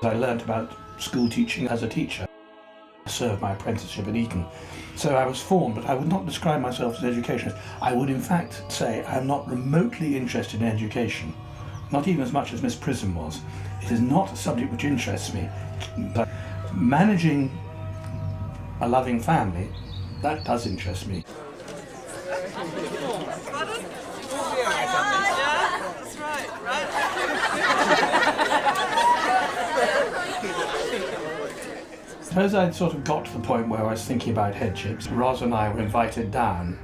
I learnt about school teaching as a teacher. I served my apprenticeship at Eton. So I was formed, but I would not describe myself as an educationist. I would in fact say I'm not remotely interested in education, not even as much as Miss Prism was. It is not a subject which interests me, but managing a loving family, that does interest me. I suppose I'd sort of got to the point where I was thinking about headships. Ros and I were invited down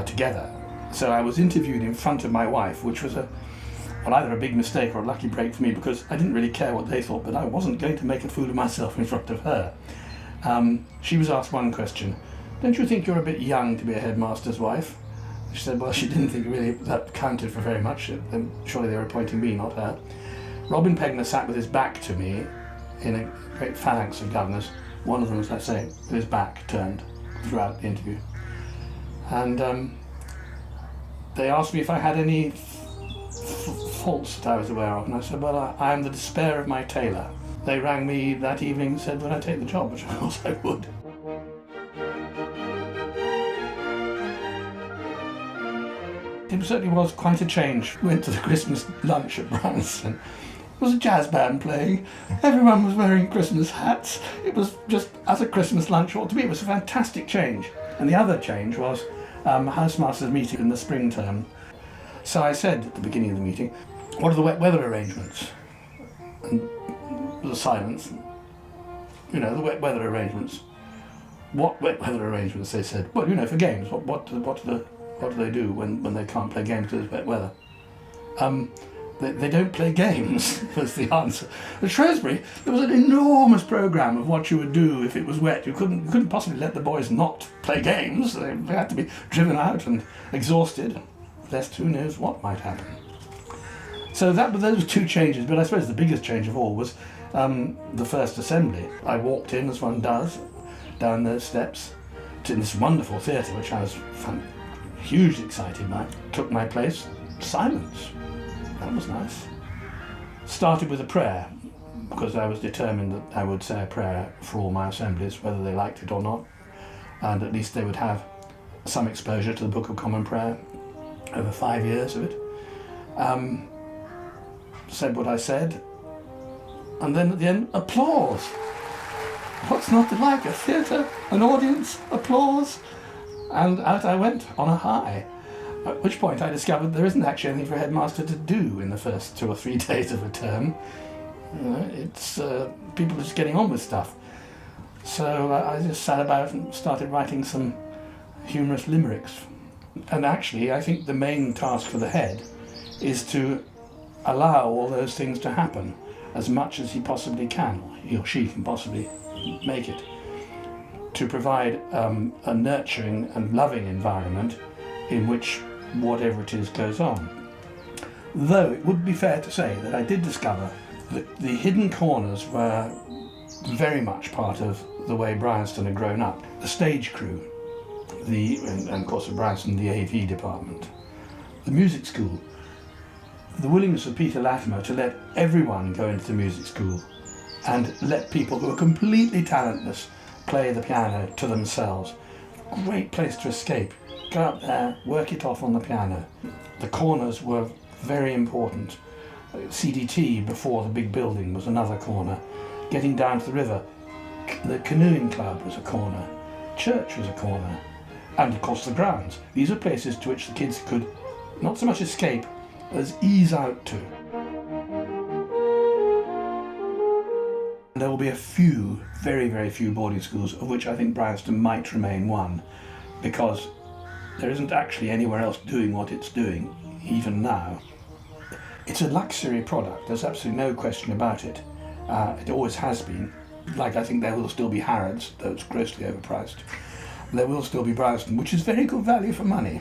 together. So I was interviewed in front of my wife, which was either a big mistake or a lucky break for me, because I didn't really care what they thought, but I wasn't going to make a fool of myself in front of her. She was asked one question: "Don't you think you're a bit young to be a headmaster's wife?" She said, well, she didn't think really that counted for very much. Surely they were appointing me, not her. Robin Pegner sat with his back to me in a great phalanx of governors. One of them, as I say, with his back turned throughout the interview. And they asked me if I had any faults that I was aware of, and I said, well, I am the despair of my tailor. They rang me that evening and said, would I take the job, which of course I would. It certainly was quite a change. Went to the Christmas lunch at Bryanston. There was a jazz band playing. Everyone was wearing Christmas hats. It was just as a Christmas lunch ought to be. It was a fantastic change. And the other change was Housemasters' meeting in the spring term. So I said at the beginning of the meeting, what are the wet weather arrangements? And there was a silence. You know, the wet weather arrangements. What wet weather arrangements, they said. Well, you know, for games. What do they do when they can't play games because it's wet weather? They don't play games, was the answer. At Shrewsbury, there was an enormous programme of what you would do if it was wet. You couldn't possibly let the boys not play games. They had to be driven out and exhausted, lest who knows what might happen. So those were two changes, but I suppose the biggest change of all was the first assembly. I walked in, as one does, down those steps, to this wonderful theatre, which I was hugely excited by. Took my place, silence. That was nice. Started with a prayer, because I was determined that I would say a prayer for all my assemblies, whether they liked it or not, and at least they would have some exposure to the Book of Common Prayer over 5 years of it. Said what I said, and then at the end, applause. What's not to like? A theatre, an audience, applause, and out I went on a high. At which point I discovered there isn't actually anything for a headmaster to do in the first 2 or 3 days of a term. You know, it's people are just getting on with stuff. So I just sat about and started writing some humorous limericks. And actually, I think the main task for the head is to allow all those things to happen as much as he possibly can, or he or she can possibly make it, to provide a nurturing and loving environment in which whatever it is goes on. Though it would be fair to say that I did discover that the hidden corners were very much part of the way Bryanston had grown up. The stage crew, and of course at Bryanston the AV department, the music school, the willingness of Peter Latimer to let everyone go into the music school and let people who are completely talentless play the piano to themselves. Great place to escape. Go up there, work it off on the piano. The corners were very important. CDT before the big building was another corner. Getting down to the river, the canoeing club was a corner. Church was a corner. And of course the grounds. These are places to which the kids could not so much escape as ease out to. There will be a few, very, very few boarding schools, of which I think Bryanston might remain one, because there isn't actually anywhere else doing what it's doing, even now. It's a luxury product, there's absolutely no question about it. It always has been. Like, I think there will still be Harrods, though it's grossly overpriced. There will still be Bryanston, which is very good value for money.